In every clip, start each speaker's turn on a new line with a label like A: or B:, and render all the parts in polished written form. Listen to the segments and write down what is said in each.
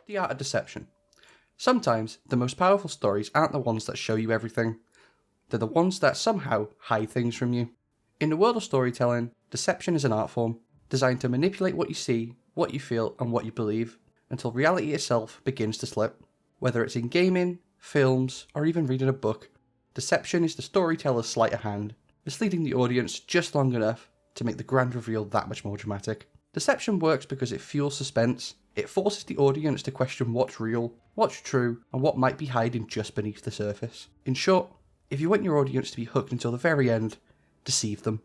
A: The art of deception. Sometimes the most powerful stories aren't the ones that show you everything. They're the ones that somehow hide things from you. In the world of storytelling, deception is an art form designed to manipulate what you see, what you feel, and what you believe until reality itself begins to slip. Whether it's in gaming, films, or even reading a book, deception is the storyteller's sleight of hand, misleading the audience just long enough to make the grand reveal that much more dramatic. Deception works because it fuels suspense. It forces the audience to question what's real, what's true, and what might be hiding just beneath the surface. In short, if you want your audience to be hooked until the very end, deceive them.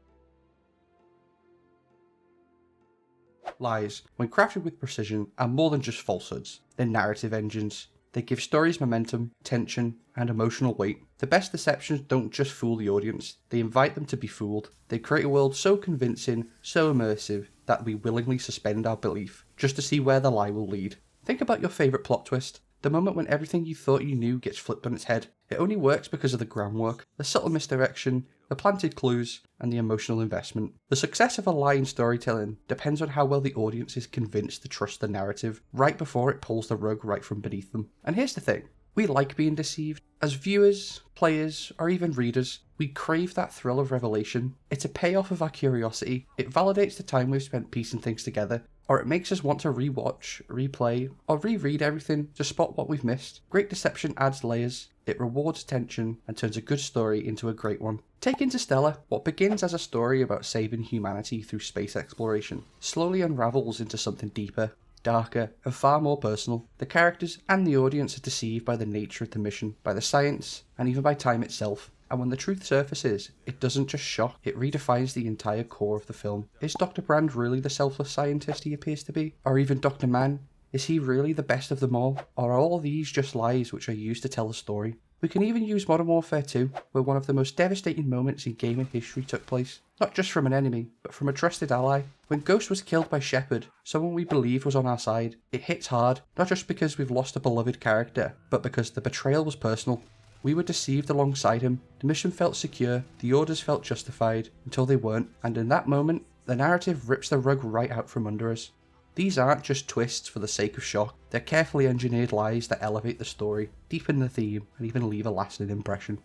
A: Lies, when crafted with precision, are more than just falsehoods. They're narrative engines. They give stories momentum, tension, and emotional weight. The best deceptions don't just fool the audience, they invite them to be fooled. They create a world so convincing, so immersive, that we willingly suspend our belief, just to see where the lie will lead. Think about your favourite plot twist. The moment when everything you thought you knew gets flipped on its head. It only works because of the groundwork, the subtle misdirection, the planted clues, and the emotional investment. The success of a lie in storytelling depends on how well the audience is convinced to trust the narrative, right before it pulls the rug right from beneath them. And here's the thing, we like being deceived. As viewers, players, or even readers, we crave that thrill of revelation. It's a payoff of our curiosity. It validates the time we've spent piecing things together, or it makes us want to rewatch, replay, or reread everything to spot what we've missed. Great deception adds layers, it rewards tension, and turns a good story into a great one. Take Interstellar. What begins as a story about saving humanity through space exploration slowly unravels into something deeper, darker, and far more personal. The characters and the audience are deceived by the nature of the mission, by the science, and even by time itself. And when the truth surfaces, it doesn't just shock, it redefines the entire core of the film. Is Dr. Brand really the selfless scientist he appears to be? Or even Dr. Mann? Is he really the best of them all? Or are all these just lies which are used to tell a story? We can even use Modern Warfare 2, where one of the most devastating moments in gaming history took place. Not just from an enemy, but from a trusted ally. When Ghost was killed by Shepard, someone we believed was on our side, it hits hard, not just because we've lost a beloved character, but because the betrayal was personal. We were deceived alongside him, the mission felt secure, the orders felt justified, until they weren't, and in that moment, the narrative rips the rug right out from under us. These aren't just twists for the sake of shock, they're carefully engineered lies that elevate the story, deepen the theme, and even leave a lasting impression.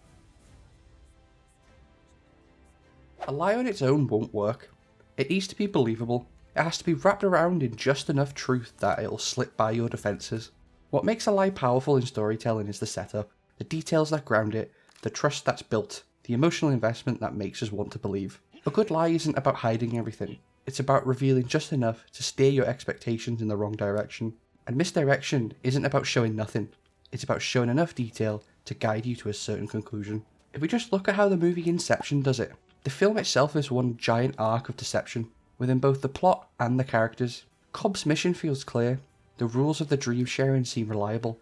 A: A lie on its own won't work. It needs to be believable. It has to be wrapped around in just enough truth that it'll slip by your defences. What makes a lie powerful in storytelling is the setup, the details that ground it, the trust that's built, the emotional investment that makes us want to believe. A good lie isn't about hiding everything. It's about revealing just enough to steer your expectations in the wrong direction. And misdirection isn't about showing nothing. It's about showing enough detail to guide you to a certain conclusion. If we just look at how the movie Inception does it, the film itself is one giant arc of deception, within both the plot and the characters. Cobb's mission feels clear, the rules of the dream sharing seem reliable,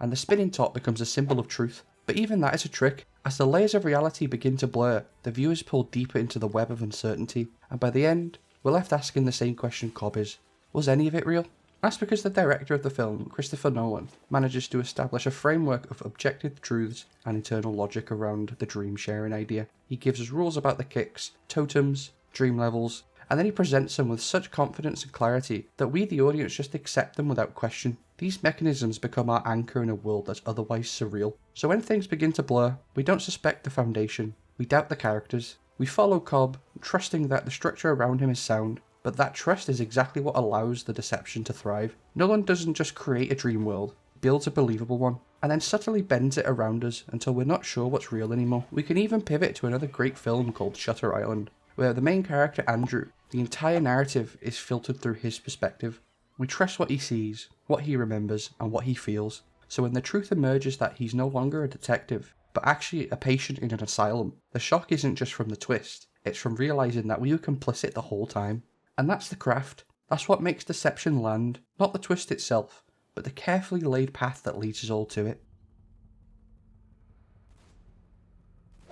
A: and the spinning top becomes a symbol of truth. But even that is a trick. As the layers of reality begin to blur, the viewer is pulled deeper into the web of uncertainty, and by the end, we're left asking the same question Cobb is: was any of it real? That's because the director of the film, Christopher Nolan, manages to establish a framework of objective truths and internal logic around the dream sharing idea. He gives us rules about the kicks, totems, dream levels, and then he presents them with such confidence and clarity that we, the audience, just accept them without question. These mechanisms become our anchor in a world that's otherwise surreal. So when things begin to blur, we don't suspect the foundation, we doubt the characters. We follow Cobb, trusting that the structure around him is sound, but that trust is exactly what allows the deception to thrive. Nolan doesn't just create a dream world, he builds a believable one, and then subtly bends it around us until we're not sure what's real anymore. We can even pivot to another great film called Shutter Island, where the main character Andrew, the entire narrative is filtered through his perspective. We trust what he sees, what he remembers, and what he feels. So when the truth emerges that he's no longer a detective, but actually a patient in an asylum, the shock isn't just from the twist, it's from realising that we were complicit the whole time. And that's the craft. That's what makes deception land, not the twist itself, but the carefully laid path that leads us all to it.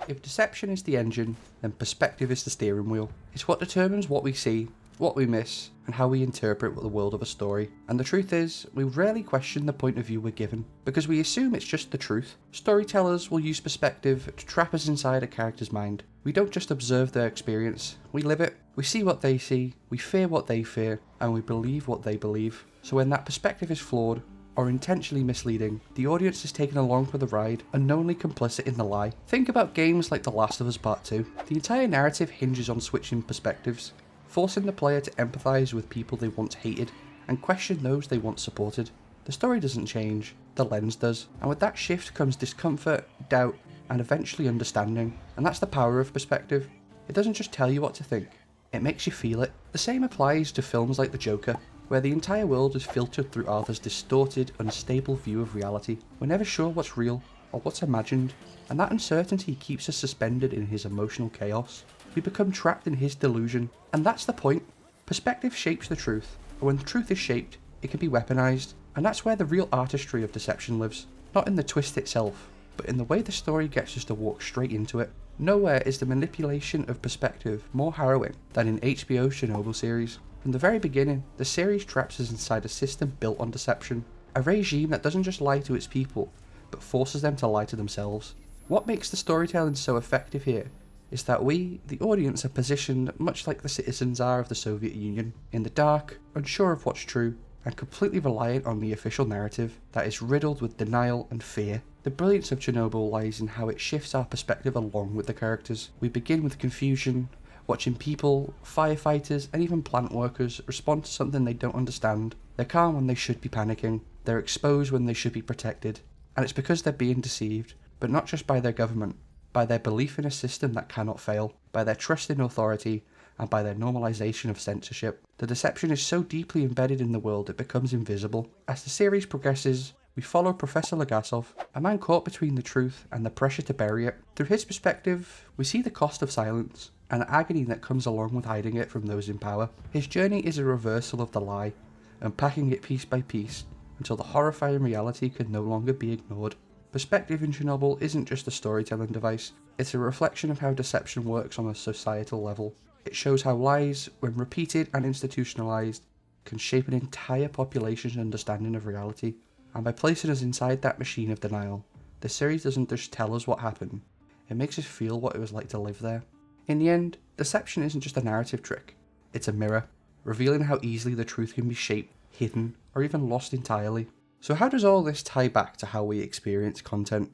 A: If deception is the engine, then perspective is the steering wheel. It's what determines what we see, what we miss, and how we interpret the world of a story. And the truth is, we rarely question the point of view we're given, because we assume it's just the truth. Storytellers will use perspective to trap us inside a character's mind, We don't just observe their experience, we live it. We see what they see, we fear what they fear, and we believe what they believe. So when that perspective is flawed, or intentionally misleading, the audience is taken along for the ride, unknowingly complicit in the lie. Think about games like The Last of Us Part 2. The entire narrative hinges on switching perspectives, forcing the player to empathise with people they once hated, and question those they once supported. The story doesn't change, the lens does, and with that shift comes discomfort, doubt, and eventually understanding. And that's the power of perspective. It doesn't just tell you what to think, it makes you feel it. The same applies to films like The Joker, where the entire world is filtered through Arthur's distorted, unstable view of reality. We're never sure what's real, or what's imagined, and that uncertainty keeps us suspended in his emotional chaos. We become trapped in his delusion, and that's the point. Perspective shapes the truth, and when the truth is shaped, it can be weaponized, and that's where the real artistry of deception lives. Not in the twist itself, but in the way the story gets us to walk straight into it. Nowhere is the manipulation of perspective more harrowing than in HBO's Chernobyl series. From the very beginning, the series traps us inside a system built on deception, a regime that doesn't just lie to its people, but forces them to lie to themselves. What makes the storytelling so effective here is that we, the audience, are positioned much like the citizens are of the Soviet Union, in the dark, unsure of what's true, and completely reliant on the official narrative that is riddled with denial and fear. The brilliance of Chernobyl lies in how it shifts our perspective along with the characters. We begin with confusion, watching people, firefighters, and even plant workers respond to something they don't understand. They're calm when they should be panicking, they're exposed when they should be protected, and it's because they're being deceived, but not just by their government, by their belief in a system that cannot fail, by their trust in authority, and by their normalization of censorship. The deception is so deeply embedded in the world it becomes invisible. As the series progresses, we follow Professor Legasov, a man caught between the truth and the pressure to bury it. Through his perspective, we see the cost of silence, and the agony that comes along with hiding it from those in power. His journey is a reversal of the lie, unpacking it piece by piece, until the horrifying reality can no longer be ignored. Perspective in Chernobyl isn't just a storytelling device, it's a reflection of how deception works on a societal level. It shows how lies, when repeated and institutionalized, can shape an entire population's understanding of reality. And by placing us inside that machine of denial, the series doesn't just tell us what happened, it makes us feel what it was like to live there. In the end, deception isn't just a narrative trick, it's a mirror, revealing how easily the truth can be shaped, hidden, or even lost entirely. So how does all this tie back to how we experience content?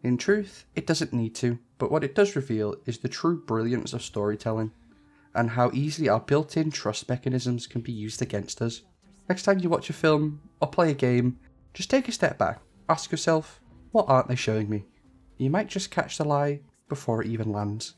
A: In truth, it doesn't need to, but what it does reveal is the true brilliance of storytelling, and how easily our built-in trust mechanisms can be used against us. Next time you watch a film, or play a game, just take a step back, ask yourself, what aren't they showing me? You might just catch the lie before it even lands.